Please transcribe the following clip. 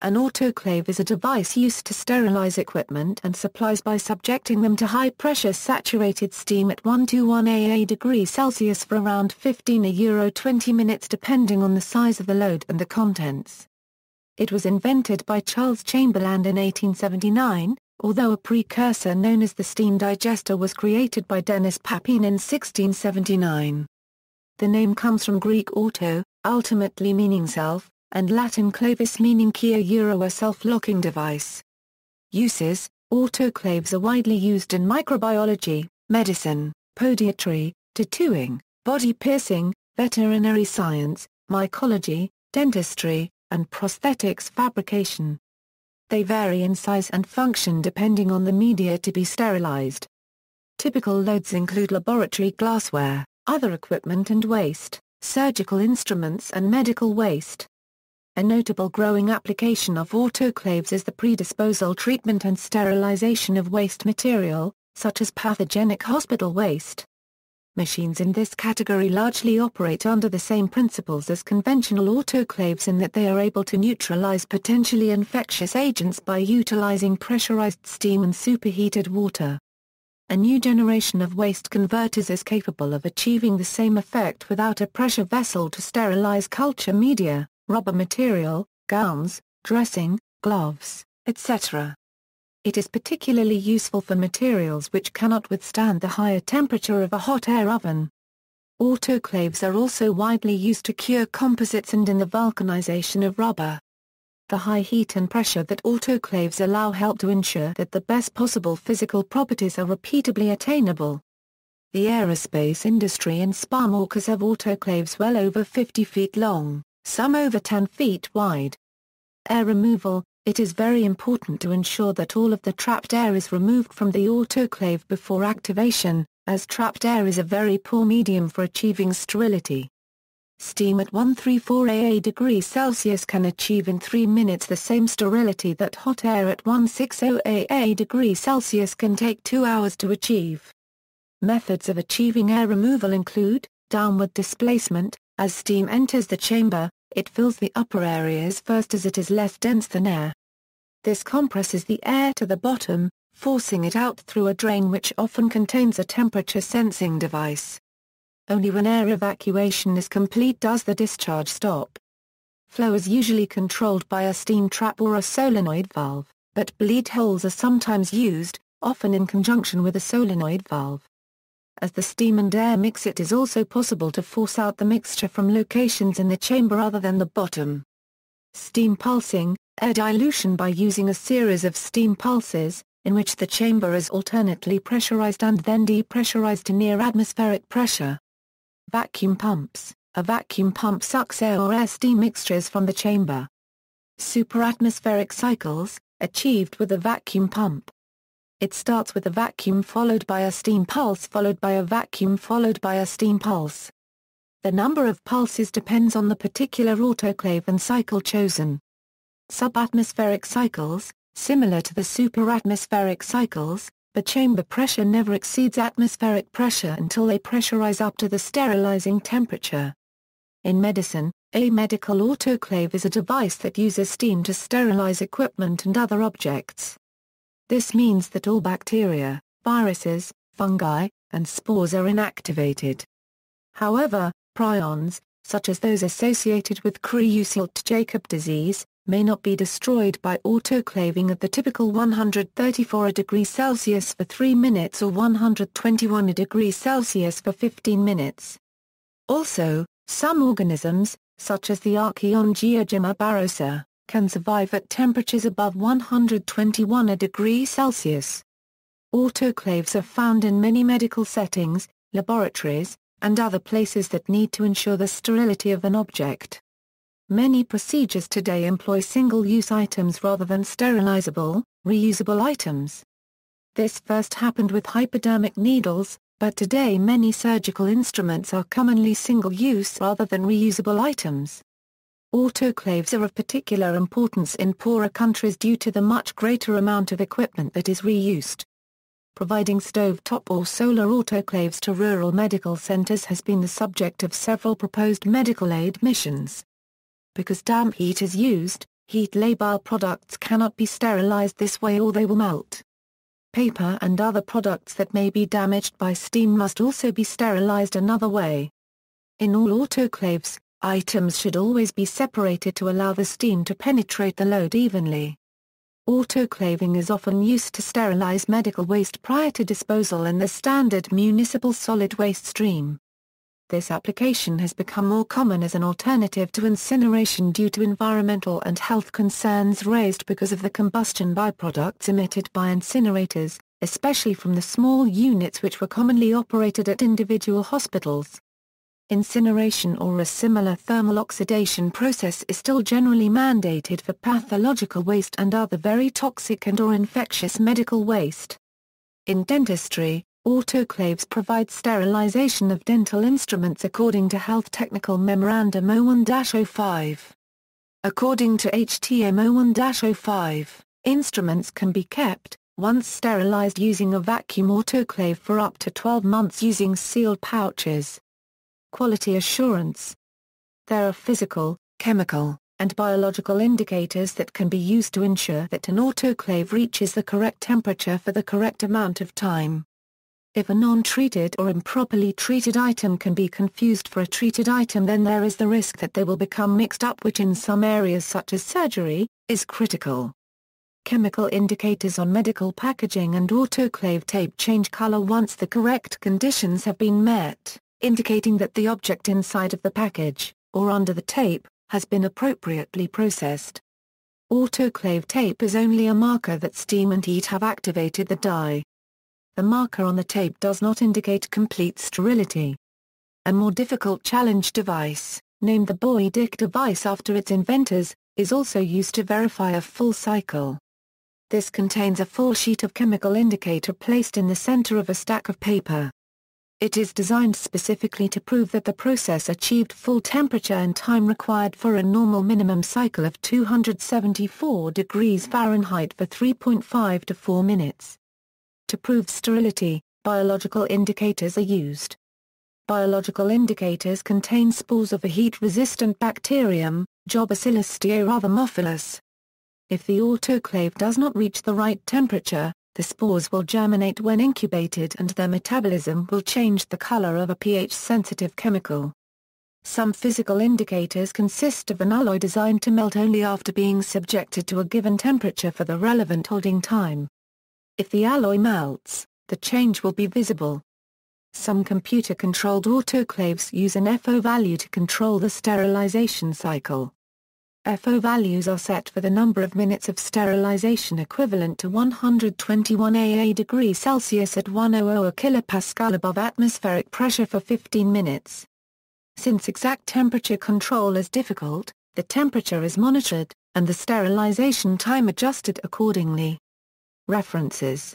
An autoclave is a device used to sterilize equipment and supplies by subjecting them to high-pressure saturated steam at 121 degrees Celsius for around 15–20 minutes depending on the size of the load and the contents. It was invented by Charles Chamberlain in 1879, although a precursor known as the steam digester was created by Denis Papin in 1679. The name comes from Greek auto, ultimately meaning self, and Latin clavis meaning key, a self-locking device. Uses: autoclaves are widely used in microbiology, medicine, podiatry, tattooing, body piercing, veterinary science, mycology, dentistry, and prosthetics fabrication. They vary in size and function depending on the media to be sterilized. Typical loads include laboratory glassware, other equipment and waste, surgical instruments and medical waste. A notable growing application of autoclaves is the predisposal treatment and sterilization of waste material, such as pathogenic hospital waste. Machines in this category largely operate under the same principles as conventional autoclaves in that they are able to neutralize potentially infectious agents by utilizing pressurized steam and superheated water. A new generation of waste converters is capable of achieving the same effect without a pressure vessel to sterilize culture media, rubber material, gowns, dressing, gloves, etc. It is particularly useful for materials which cannot withstand the higher temperature of a hot air oven. Autoclaves are also widely used to cure composites and in the vulcanization of rubber. The high heat and pressure that autoclaves allow help to ensure that the best possible physical properties are repeatably attainable. The aerospace industry in Sparmawkers have autoclaves well over 50 feet long, some over 10 feet wide. Air removal: it is very important to ensure that all of the trapped air is removed from the autoclave before activation, as trapped air is a very poor medium for achieving sterility. Steam at 134 degrees Celsius can achieve in 3 minutes the same sterility that hot air at 160 degrees Celsius can take 2 hours to achieve. Methods of achieving air removal include downward displacement: as steam enters the chamber, it fills the upper areas first as it is less dense than air. This compresses the air to the bottom, forcing it out through a drain which often contains a temperature-sensing device. Only when air evacuation is complete does the discharge stop. Flow is usually controlled by a steam trap or a solenoid valve, but bleed holes are sometimes used, often in conjunction with a solenoid valve. As the steam and air mix, it is also possible to force out the mixture from locations in the chamber other than the bottom. Steam pulsing: air dilution by using a series of steam pulses, in which the chamber is alternately pressurized and then depressurized to near atmospheric pressure. Vacuum pumps: a vacuum pump sucks air or air-steam mixtures from the chamber. Superatmospheric cycles, achieved with a vacuum pump. It starts with a vacuum followed by a steam pulse followed by a vacuum followed by a steam pulse. The number of pulses depends on the particular autoclave and cycle chosen. Subatmospheric cycles: similar to the superatmospheric cycles, the chamber pressure never exceeds atmospheric pressure until they pressurize up to the sterilizing temperature. In medicine, a medical autoclave is a device that uses steam to sterilize equipment and other objects. This means that all bacteria, viruses, fungi, and spores are inactivated. However, prions, such as those associated with Creutzfeldt-Jakob disease, may not be destroyed by autoclaving at the typical 134 degrees Celsius for 3 minutes or 121 degrees Celsius for 15 minutes. Also, some organisms, such as the Archaeongeogema barossa, can survive at temperatures above 121 degrees Celsius. Autoclaves are found in many medical settings, laboratories, and other places that need to ensure the sterility of an object. Many procedures today employ single-use items rather than sterilizable, reusable items. This first happened with hypodermic needles, but today many surgical instruments are commonly single-use rather than reusable items. Autoclaves are of particular importance in poorer countries due to the much greater amount of equipment that is reused. Providing stovetop or solar autoclaves to rural medical centers has been the subject of several proposed medical aid missions. Because damp heat is used, Heat labile products cannot be sterilized this way or they will melt. Paper and other products that may be damaged by steam must also be sterilized another way. In all autoclaves, items should always be separated to allow the steam to penetrate the load evenly. Autoclaving is often used to sterilize medical waste prior to disposal in the standard municipal solid waste stream. This application has become more common as an alternative to incineration due to environmental and health concerns raised because of the combustion byproducts emitted by incinerators, especially from the small units which were commonly operated at individual hospitals. Incineration or a similar thermal oxidation process is still generally mandated for pathological waste and other very toxic and/or infectious medical waste. In dentistry, autoclaves provide sterilization of dental instruments according to Health Technical Memorandum 01-05. According to HTM 01-05, instruments can be kept, once sterilized using a vacuum autoclave for up to 12 months using sealed pouches. Quality assurance. There are physical, chemical, and biological indicators that can be used to ensure that an autoclave reaches the correct temperature for the correct amount of time. If a non-treated or improperly treated item can be confused for a treated item, then there is the risk that they will become mixed up, which in some areas such as surgery, is critical. Chemical indicators on medical packaging and autoclave tape change color once the correct conditions have been met, indicating that the object inside of the package, or under the tape, has been appropriately processed. Autoclave tape is only a marker that steam and heat have activated the dye. The marker on the tape does not indicate complete sterility. A more difficult challenge device, named the Bowie device after its inventors, is also used to verify a full cycle. This contains a full sheet of chemical indicator placed in the center of a stack of paper. It is designed specifically to prove that the process achieved full temperature and time required for a normal minimum cycle of 274 degrees Fahrenheit for 3.5 to 4 minutes. To prove sterility, biological indicators are used. Biological indicators contain spores of a heat-resistant bacterium, Bacillus stearothermophilus. If the autoclave does not reach the right temperature, the spores will germinate when incubated and their metabolism will change the color of a pH-sensitive chemical. Some physical indicators consist of an alloy designed to melt only after being subjected to a given temperature for the relevant holding time. If the alloy melts, the change will be visible. Some computer-controlled autoclaves use an FO value to control the sterilization cycle. FO values are set for the number of minutes of sterilization equivalent to 121 AA degrees Celsius at 100 kPa above atmospheric pressure for 15 minutes. Since exact temperature control is difficult, the temperature is monitored, and the sterilization time adjusted accordingly. References